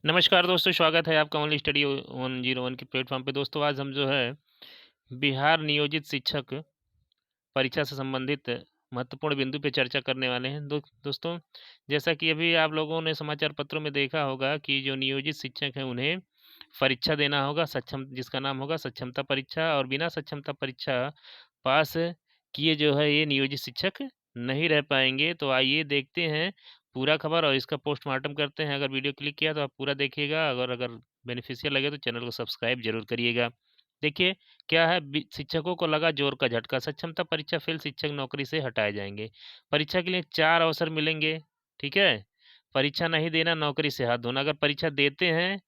नमस्कार दोस्तों, स्वागत है आपका ओनली स्टडी 101 के प्लेटफॉर्म पे। दोस्तों, आज हम जो है बिहार नियोजित शिक्षक परीक्षा से संबंधित महत्वपूर्ण बिंदु पे चर्चा करने वाले हैं। दोस्तों, जैसा कि अभी आप लोगों ने समाचार पत्रों में देखा होगा कि जो नियोजित शिक्षक हैं उन्हें परीक्षा देना होगा, जिसका नाम होगा सक्षमता परीक्षा, और बिना सक्षमता परीक्षा पास किए जो है ये नियोजित शिक्षक नहीं रह पाएंगे। तो आइए देखते हैं पूरा खबर और इसका पोस्टमार्टम करते हैं। अगर वीडियो क्लिक किया तो आप पूरा देखिएगा, अगर अगर बेनिफिशियल लगे तो चैनल को सब्सक्राइब जरूर करिएगा। देखिए, क्या है, शिक्षकों को लगा जोर का झटका। सक्षमता परीक्षा फेल शिक्षक नौकरी से हटाए जाएंगे। परीक्षा के लिए 4 अवसर मिलेंगे। ठीक है, परीक्षा नहीं देना, नौकरी से हाथ धोना। अगर परीक्षा देते हैं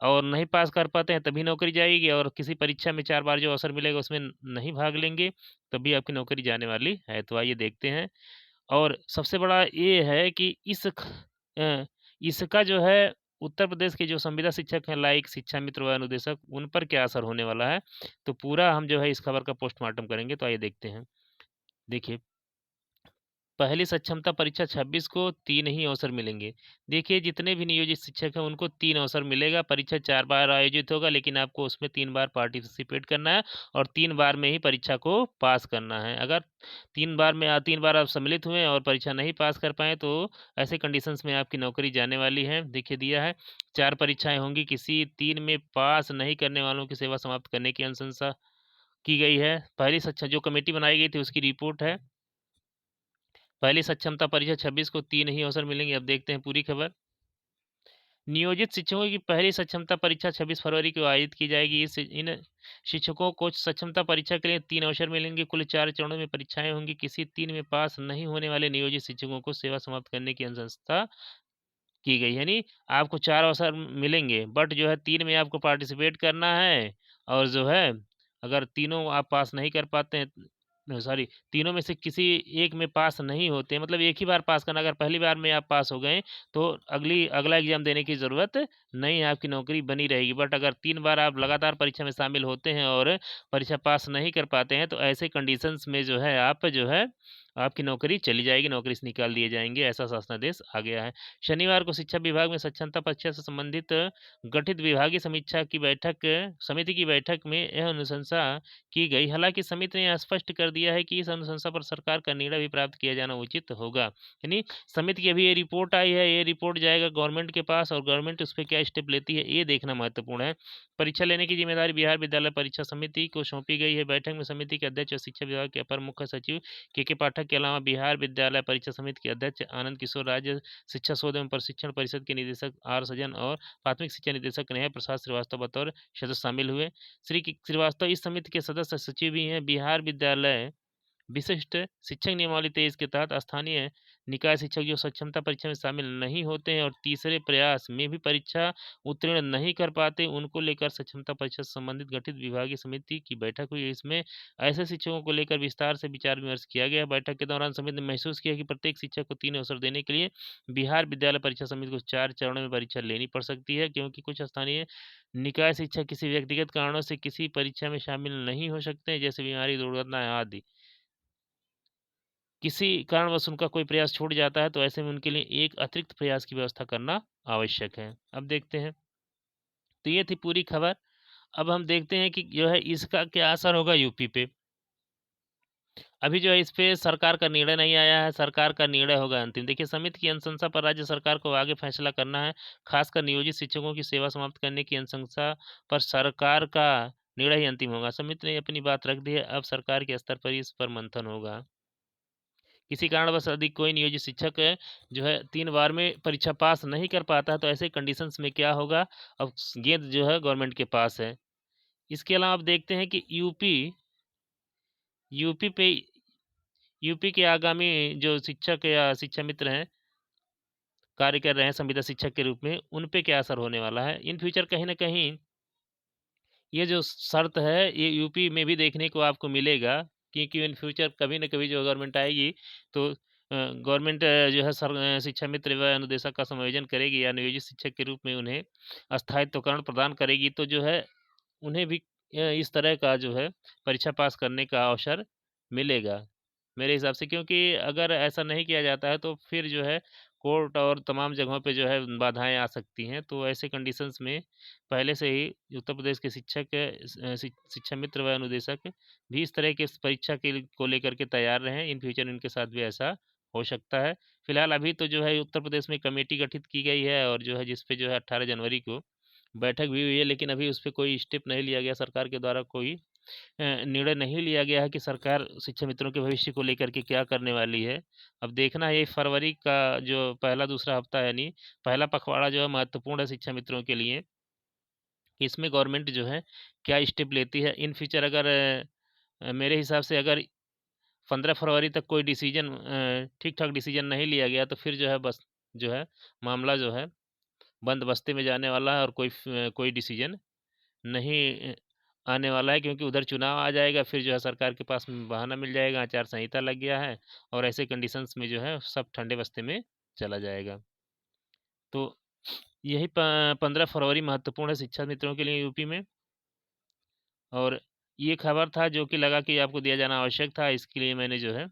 और नहीं पास कर पाते हैं तभी नौकरी जाएगी, और किसी परीक्षा में 4 बार जो अवसर मिलेगा उसमें नहीं भाग लेंगे तभी आपकी नौकरी जाने वाली है। तो आइए देखते हैं। और सबसे बड़ा ये है कि इसका जो है उत्तर प्रदेश के जो संविदा शिक्षक हैं, लाइक शिक्षा मित्र व अनुदेशक, उन पर क्या असर होने वाला है, तो पूरा हम जो है इस खबर का पोस्टमार्टम करेंगे। तो आइए देखते हैं। देखिए, पहली सक्षमता परीक्षा 26 को 3 ही अवसर मिलेंगे। देखिए, जितने भी नियोजित शिक्षक हैं उनको 3 अवसर मिलेगा। परीक्षा 4 बार आयोजित होगा, लेकिन आपको उसमें 3 बार पार्टिसिपेट करना है और 3 बार में ही परीक्षा को पास करना है। अगर 3 बार आप सम्मिलित हुए और परीक्षा नहीं पास कर पाए तो ऐसे कंडीशंस में आपकी नौकरी जाने वाली है। देखिए, दिया है 4 परीक्षाएँ होंगी, किसी 3 में पास नहीं करने वालों की सेवा समाप्त करने की अनुशंसा की गई है। पहली जो कमेटी बनाई गई थी उसकी रिपोर्ट है। पहली सक्षमता परीक्षा 26 को 3 ही अवसर मिलेंगे। अब देखते हैं पूरी खबर। नियोजित शिक्षकों की पहली सक्षमता परीक्षा 26 फरवरी को आयोजित की जाएगी। इन शिक्षकों को सक्षमता परीक्षा के लिए 3 अवसर मिलेंगे। कुल 4 चरणों में परीक्षाएं होंगी। किसी 3 में पास नहीं होने वाले नियोजित शिक्षकों को सेवा समाप्त करने की अनुशंसा की गई। यानी आपको 4 अवसर मिलेंगे, बट जो है 3 में आपको पार्टिसिपेट करना है, और जो है अगर तीनों आप पास नहीं कर पाते हैं, सॉरी, तीनों में से किसी एक में पास नहीं होते, मतलब एक ही बार पास करना। अगर पहली बार में आप पास हो गए तो अगला एग्ज़ाम देने की ज़रूरत नहीं है, आपकी नौकरी बनी रहेगी। बट अगर 3 बार आप लगातार परीक्षा में शामिल होते हैं और परीक्षा पास नहीं कर पाते हैं तो ऐसे कंडीशंस में जो है आप जो है आपकी नौकरी चली जाएगी, नौकरी से निकाल दिए जाएँगे, ऐसा शासनादेश आ गया है। शनिवार को शिक्षा विभाग में सक्षमता परीक्षा से संबंधित गठित विभागीय समिति की बैठक में यह अनुशंसा की गई। हालांकि समिति ने स्पष्ट कर दिया है कि इस अनुशंसा पर सरकार का निर्णय भी प्राप्त किया जाना उचित होगा। यानी समिति की अभी ये रिपोर्ट आई है, ये रिपोर्ट जाएगा गवर्नमेंट के पास और गवर्नमेंट उस पर क्या स्टेप लेती है ये देखना महत्वपूर्ण है। परीक्षा लेने की जिम्मेदारी बिहार विद्यालय परीक्षा समिति को सौंपी गई है। बैठक में समिति के अध्यक्ष और शिक्षा विभाग के अपर मुख्य सचिव के पाठक के अलावा बिहार विद्यालय परीक्षा समिति के अध्यक्ष आनंद किशोर, राज्य शिक्षा शोध एवं प्रशिक्षण परिषद के निदेशक आर सजन और प्राथमिक शिक्षा निदेशक नेहा प्रसाद श्रीवास्तव बतौर सदस्य शामिल हुए। श्री श्रीवास्तव इस समिति के सदस्य सचिव भी हैं। बिहार विद्यालय विशिष्ट शिक्षक नियमावली 23 के तहत स्थानीय निकाय शिक्षक जो सक्षमता परीक्षा में शामिल नहीं होते हैं और तीसरे प्रयास में भी परीक्षा उत्तीर्ण नहीं कर पाते, उनको लेकर सक्षमता परीक्षा से संबंधित गठित विभागीय समिति की बैठक हुई। इसमें ऐसे शिक्षकों को लेकर विस्तार से विचार विमर्श किया गया। बैठक के दौरान समिति ने महसूस किया कि प्रत्येक शिक्षक को 3 अवसर देने के लिए बिहार विद्यालय परीक्षा समिति को 4 चरणों में परीक्षा लेनी पड़ सकती है, क्योंकि कुछ स्थानीय निकाय शिक्षक किसी व्यक्तिगत कारणों से किसी परीक्षा में शामिल नहीं हो सकते हैं, जैसे बीमारी, दुर्घटना आदि। किसी कारणवश उनका कोई प्रयास छूट जाता है तो ऐसे में उनके लिए एक अतिरिक्त प्रयास की व्यवस्था करना आवश्यक है। अब देखते हैं। तो ये थी पूरी खबर। अब हम देखते हैं कि जो है इसका क्या असर होगा यूपी पे। अभी जो है इस पे सरकार का निर्णय नहीं आया है, सरकार का निर्णय होगा अंतिम। देखिए, समिति की अनुशंसा पर राज्य सरकार को आगे फैसला करना है। खासकर नियोजित शिक्षकों की सेवा समाप्त करने की अनुशंसा पर सरकार का निर्णय ही अंतिम होगा। समिति ने अपनी बात रख दी है, अब सरकार के स्तर पर ही इस पर मंथन होगा। किसी कारणवश यदि कोई नियोजित शिक्षक है जो है 3 बार में परीक्षा पास नहीं कर पाता है तो ऐसे कंडीशंस में क्या होगा, अब गेंद जो है गवर्नमेंट के पास है। इसके अलावा आप देखते हैं कि यूपी पे यूपी के आगामी जो शिक्षक या शिक्षा मित्र हैं, कार्य कर रहे हैं संविदा शिक्षक के रूप में, उन पे क्या असर होने वाला है। इन फ्यूचर कहीं न कहीं ये जो शर्त है ये यूपी में भी देखने को आपको मिलेगा, क्योंकि इन फ्यूचर कभी न कभी जो गवर्नमेंट आएगी तो गवर्नमेंट जो है शिक्षा मित्र व अनुदेशक का समायोजन करेगी या नियोजित शिक्षक के रूप में उन्हें स्थायित्वकरण प्रदान करेगी, तो जो है उन्हें भी इस तरह का जो है परीक्षा पास करने का अवसर मिलेगा। मेरे हिसाब से, क्योंकि अगर ऐसा नहीं किया जाता है तो फिर जो है कोर्ट और तमाम जगहों पे जो है बाधाएँ आ सकती हैं। तो ऐसे कंडीशंस में पहले से ही उत्तर प्रदेश के शिक्षक शिक्षा मित्र व अनुदेशक भी इस तरह के इस परीक्षा को लेकर के तैयार रहें। इन फ्यूचर इनके साथ भी ऐसा हो सकता है। फिलहाल अभी तो जो है उत्तर प्रदेश में कमेटी गठित की गई है और जो है जिस पे जो है 18 जनवरी को बैठक भी हुई है, लेकिन अभी उस पे कोई स्टेप नहीं लिया गया, सरकार के द्वारा कोई निर्णय नहीं लिया गया है कि सरकार शिक्षा मित्रों के भविष्य को लेकर के क्या करने वाली है। अब देखना है, ये फरवरी का जो पहला दूसरा हफ्ता है, यानी पहला पखवाड़ा जो है महत्वपूर्ण है शिक्षा मित्रों के लिए, कि इसमें गवर्नमेंट जो है क्या स्टेप लेती है इन फ्यूचर। अगर मेरे हिसाब से अगर 15 फरवरी तक कोई डिसीजन ठीक-ठाक डिसीजन नहीं लिया गया तो फिर जो है बस जो है मामला जो है बंद बस्ते में जाने वाला है और कोई डिसीजन नहीं आने वाला है, क्योंकि उधर चुनाव आ जाएगा, फिर जो है सरकार के पास बहाना मिल जाएगा, आचार संहिता लग गया है और ऐसे कंडीशंस में जो है सब ठंडे बस्ते में चला जाएगा। तो यही 15 फरवरी महत्वपूर्ण है शिक्षा मित्रों के लिए यूपी में, और ये खबर था जो कि लगा कि आपको दिया जाना आवश्यक था, इसके लिए मैंने जो है